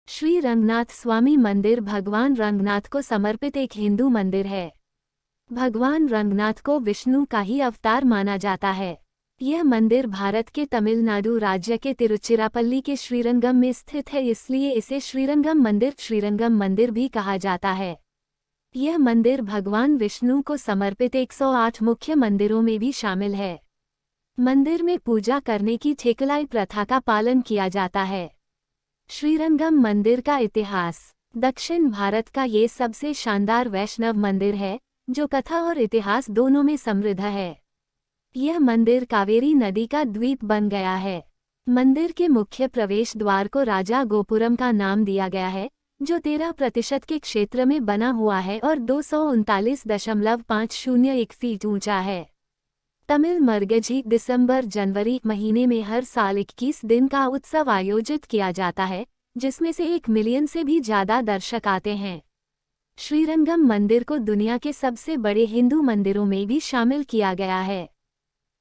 श्री रंगनाथ स्वामी मंदिर भगवान रंगनाथ को समर्पित एक हिंदू मंदिर है। भगवान रंगनाथ को विष्णु का ही अवतार माना जाता है। यह मंदिर भारत के तमिलनाडु राज्य के तिरुचिरापल्ली के श्रीरंगम में स्थित है, इसलिए इसे श्रीरंगम मंदिर भी कहा जाता है। यह मंदिर भगवान विष्णु को समर्पित 108 मुख्य मंदिरों में भी शामिल है। मंदिर में पूजा करने की ठेकलाई प्रथा का पालन किया जाता है। श्रीरंगम मंदिर का इतिहास। दक्षिण भारत का ये सबसे शानदार वैष्णव मंदिर है जो कथा और इतिहास दोनों में समृद्ध है। यह मंदिर कावेरी नदी का द्वीप बन गया है। मंदिर के मुख्य प्रवेश द्वार को राजा गोपुरम का नाम दिया गया है, जो 13% के क्षेत्र में बना हुआ है और 239.501 फीट ऊंचा है। तमिल मरगझी दिसंबर जनवरी महीने में हर साल 21 दिन का उत्सव आयोजित किया जाता है, जिसमें से 1 मिलियन से भी ज्यादा दर्शक आते हैं। श्रीरंगम मंदिर को दुनिया के सबसे बड़े हिंदू मंदिरों में भी शामिल किया गया है।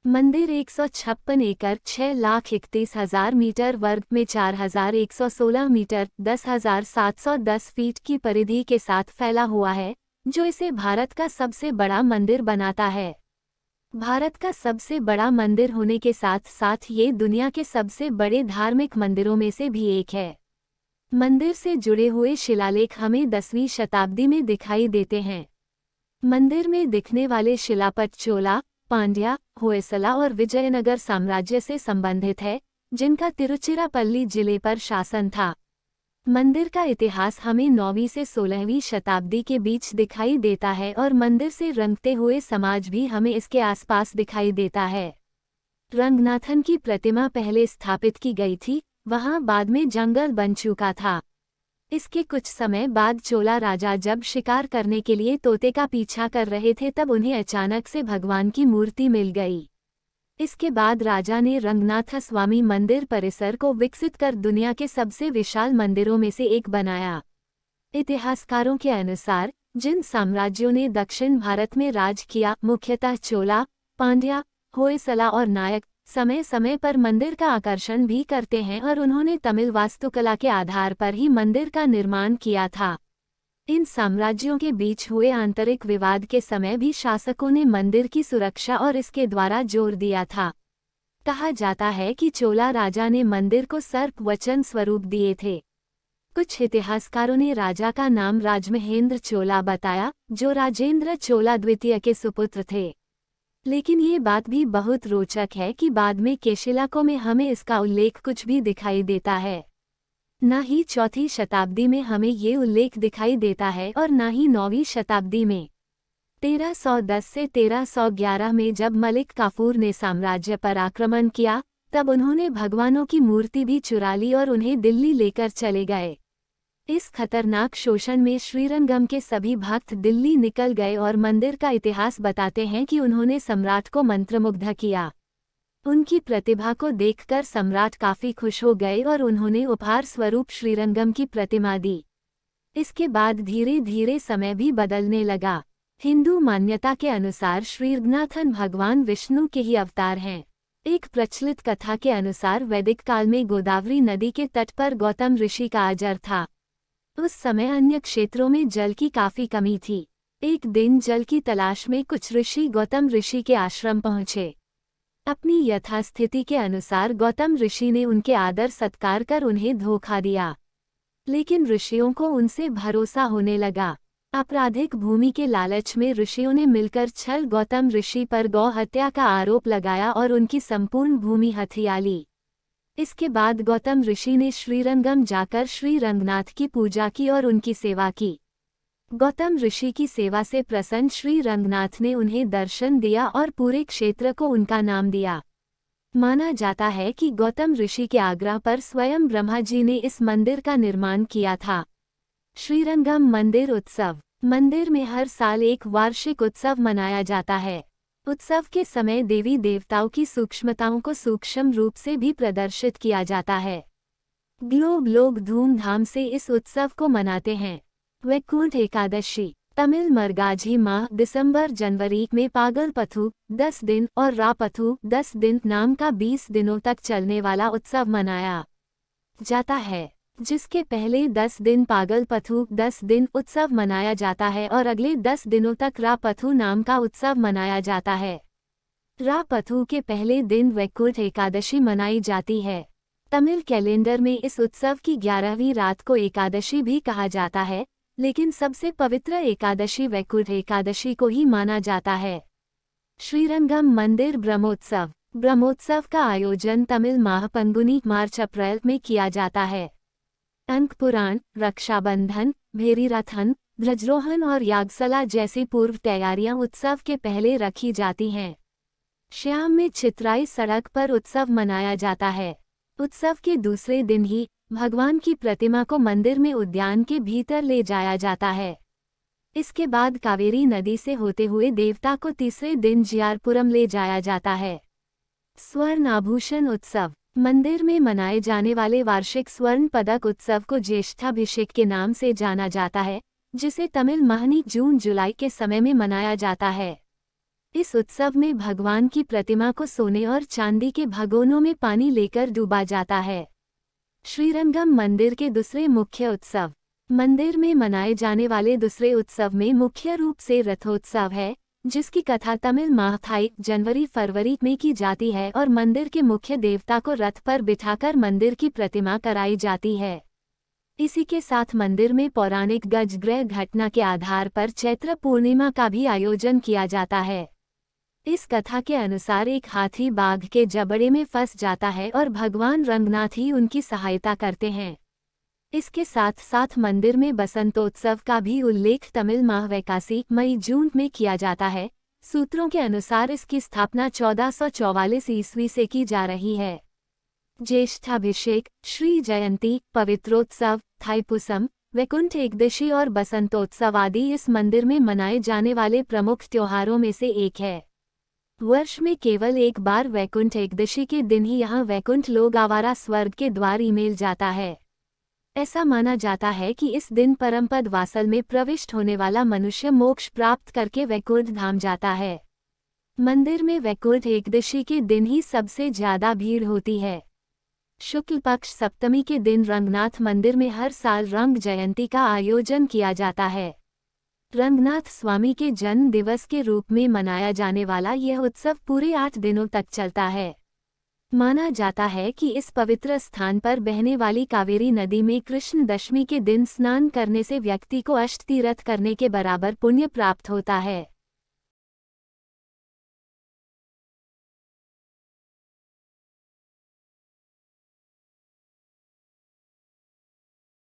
मंदिर 156 एकड़ 6,31,000 मीटर वर्ग में 4,116 मीटर 10,710 फीट की परिधि के साथ फैला हुआ है, जो इसे भारत का सबसे बड़ा मंदिर बनाता है। भारत का सबसे बड़ा मंदिर होने के साथ साथ ये दुनिया के सबसे बड़े धार्मिक मंदिरों में से भी एक है। मंदिर से जुड़े हुए शिलालेख हमें 10वीं शताब्दी में दिखाई देते हैं। मंदिर में दिखने वाले शिलापट चोला, पांड्या, होयसला और विजयनगर साम्राज्य से संबंधित है, जिनका तिरुचिरापल्ली जिले पर शासन था। मंदिर का इतिहास हमें 9वीं से 16वीं शताब्दी के बीच दिखाई देता है और मंदिर से रंगते हुए समाज भी हमें इसके आसपास दिखाई देता है। रंगनाथन की प्रतिमा पहले स्थापित की गई थी, वहां बाद में जंगल बन चुका था। इसके कुछ समय बाद चोला राजा जब शिकार करने के लिए तोते का पीछा कर रहे थे, तब उन्हें अचानक से भगवान की मूर्ति मिल गई। इसके बाद राजा ने रंगनाथ स्वामी मंदिर परिसर को विकसित कर दुनिया के सबसे विशाल मंदिरों में से एक बनाया। इतिहासकारों के अनुसार जिन साम्राज्यों ने दक्षिण भारत में राज किया, मुख्यतः चोला, पांड्या, होयसला और नायक, समय समय पर मंदिर का आकर्षण भी करते हैं और उन्होंने तमिल वास्तुकला के आधार पर ही मंदिर का निर्माण किया था। इन साम्राज्यों के बीच हुए आंतरिक विवाद के समय भी शासकों ने मंदिर की सुरक्षा और इसके द्वारा जोर दिया था। कहा जाता है कि चोला राजा ने मंदिर को सर्प वचन स्वरूप दिए थे। कुछ इतिहासकारों ने राजा का नाम राजमहेंद्र चोला बताया, जो राजेंद्र चोला द्वितीय के सुपुत्र थे। लेकिन ये बात भी बहुत रोचक है कि बाद में के शिलाकों में हमें इसका उल्लेख कुछ भी दिखाई देता है। न ही 4वीं शताब्दी में हमें ये उल्लेख दिखाई देता है और न ही 9वीं शताब्दी में। 1310 से 1311 में जब मलिक काफूर ने साम्राज्य पर आक्रमण किया, तब उन्होंने भगवानों की मूर्ति भी चुरा ली और उन्हें दिल्ली लेकर चले गए। इस खतरनाक शोषण में श्रीरंगम के सभी भक्त दिल्ली निकल गए और मंदिर का इतिहास बताते हैं कि उन्होंने सम्राट को मंत्रमुग्ध किया। उनकी प्रतिभा को देखकर सम्राट काफी खुश हो गए और उन्होंने उपहार स्वरूप श्रीरंगम की प्रतिमा दी। इसके बाद धीरे धीरे समय भी बदलने लगा। हिंदू मान्यता के अनुसार श्री रंगनाथन भगवान विष्णु के ही अवतार हैं। एक प्रचलित कथा के अनुसार वैदिक काल में गोदावरी नदी के तट पर गौतम ऋषि का आजर था। उस समय अन्य क्षेत्रों में जल की काफी कमी थी। एक दिन जल की तलाश में कुछ ऋषि गौतम ऋषि के आश्रम पहुंचे। अपनी यथास्थिति के अनुसार गौतम ऋषि ने उनके आदर सत्कार कर उन्हें धोखा दिया, लेकिन ऋषियों को उनसे भरोसा होने लगा। आपराधिक भूमि के लालच में ऋषियों ने मिलकर छल गौतम ऋषि पर गौ हत्या का आरोप लगाया और उनकी संपूर्ण भूमि हथिया ली। इसके बाद गौतम ऋषि ने श्रीरंगम जाकर श्री रंगनाथ की पूजा की और उनकी सेवा की। गौतम ऋषि की सेवा से प्रसन्न श्री रंगनाथ ने उन्हें दर्शन दिया और पूरे क्षेत्र को उनका नाम दिया। माना जाता है कि गौतम ऋषि के आग्रह पर स्वयं ब्रह्मा जी ने इस मंदिर का निर्माण किया था। श्रीरंगम मंदिर उत्सव। मंदिर में हर साल एक वार्षिक उत्सव मनाया जाता है। उत्सव के समय देवी देवताओं की सूक्ष्मताओं को सूक्ष्म रूप से भी प्रदर्शित किया जाता है। लोग धूमधाम से इस उत्सव को मनाते हैं। वैकुंठ एकादशी। तमिल मरगाझी माह दिसंबर जनवरी में पागलपथु 10 दिन और रापथु 10 दिन नाम का 20 दिनों तक चलने वाला उत्सव मनाया जाता है। जिसके पहले 10 दिन पागलपथु 10 दिन उत्सव मनाया जाता है और अगले 10 दिनों तक रापथु नाम का उत्सव मनाया जाता है। रापथु के पहले दिन वैकुंठ एकादशी मनाई जाती है। तमिल कैलेंडर में इस उत्सव की 11वीं रात को एकादशी भी कहा जाता है, लेकिन सबसे पवित्र एकादशी वैकुंठ एकादशी को ही माना जाता है। श्रीरंगम मंदिर ब्रह्मोत्सव। ब्रह्मोत्सव का आयोजन तमिल माह पंगुनी मार्च अप्रैल में किया जाता है। अंक पुराण, रक्षाबंधन, भेरीरथन, ध्वजारोहण और यागसला जैसी पूर्व तैयारियां उत्सव के पहले रखी जाती हैं। श्याम में चित्राई सड़क पर उत्सव मनाया जाता है। उत्सव के दूसरे दिन ही भगवान की प्रतिमा को मंदिर में उद्यान के भीतर ले जाया जाता है। इसके बाद कावेरी नदी से होते हुए देवता को तीसरे दिन जियारपुरम ले जाया जाता है। स्वर्ण आभूषण उत्सव। मंदिर में मनाए जाने वाले वार्षिक स्वर्ण पदक उत्सव को ज्येष्ठाभिषेक के नाम से जाना जाता है, जिसे तमिल माहनी जून जुलाई के समय में मनाया जाता है। इस उत्सव में भगवान की प्रतिमा को सोने और चांदी के भगोनों में पानी लेकर डूबा जाता है। श्रीरंगम मंदिर के दूसरे मुख्य उत्सव। मंदिर में मनाए जाने वाले दूसरे उत्सव में मुख्य रूप से रथोत्सव है, जिसकी कथा तमिल माह थाई जनवरी-फरवरी में की जाती है और मंदिर के मुख्य देवता को रथ पर बिठाकर मंदिर की प्रतिमा कराई जाती है। इसी के साथ मंदिर में पौराणिक गजग्रह घटना के आधार पर चैत्र पूर्णिमा का भी आयोजन किया जाता है। इस कथा के अनुसार एक हाथी बाघ के जबड़े में फंस जाता है और भगवान रंगनाथ ही उनकी सहायता करते हैं। इसके साथ साथ मंदिर में बसंतोत्सव का भी उल्लेख तमिल माह वैकासी मई जून में किया जाता है। सूत्रों के अनुसार इसकी स्थापना 1444 ईस्वी से की जा रही है। ज्येष्ठाभिषेक, श्री जयंती, पवित्रोत्सव, थाईपुसम, वैकुंठ एकदशी और बसंतोत्सव आदि इस मंदिर में मनाए जाने वाले प्रमुख त्योहारों में से एक है। वर्ष में केवल एक बार वैकुंठ एकदशी के दिन ही यहाँ वैकुंठ लोग आवारा स्वर्ग के द्वार ईमेल जाता है। ऐसा माना जाता है कि इस दिन परमपद वासल में प्रविष्ट होने वाला मनुष्य मोक्ष प्राप्त करके वैकुंठ धाम जाता है। मंदिर में वैकुंठ एकदशी के दिन ही सबसे ज्यादा भीड़ होती है। शुक्ल पक्ष सप्तमी के दिन रंगनाथ मंदिर में हर साल रंग जयंती का आयोजन किया जाता है। रंगनाथ स्वामी के जन्म दिवस के रूप में मनाया जाने वाला यह उत्सव पूरे 8 दिनों तक चलता है। माना जाता है कि इस पवित्र स्थान पर बहने वाली कावेरी नदी में कृष्ण दशमी के दिन स्नान करने से व्यक्ति को अष्टतीर्थ करने के बराबर पुण्य प्राप्त होता है।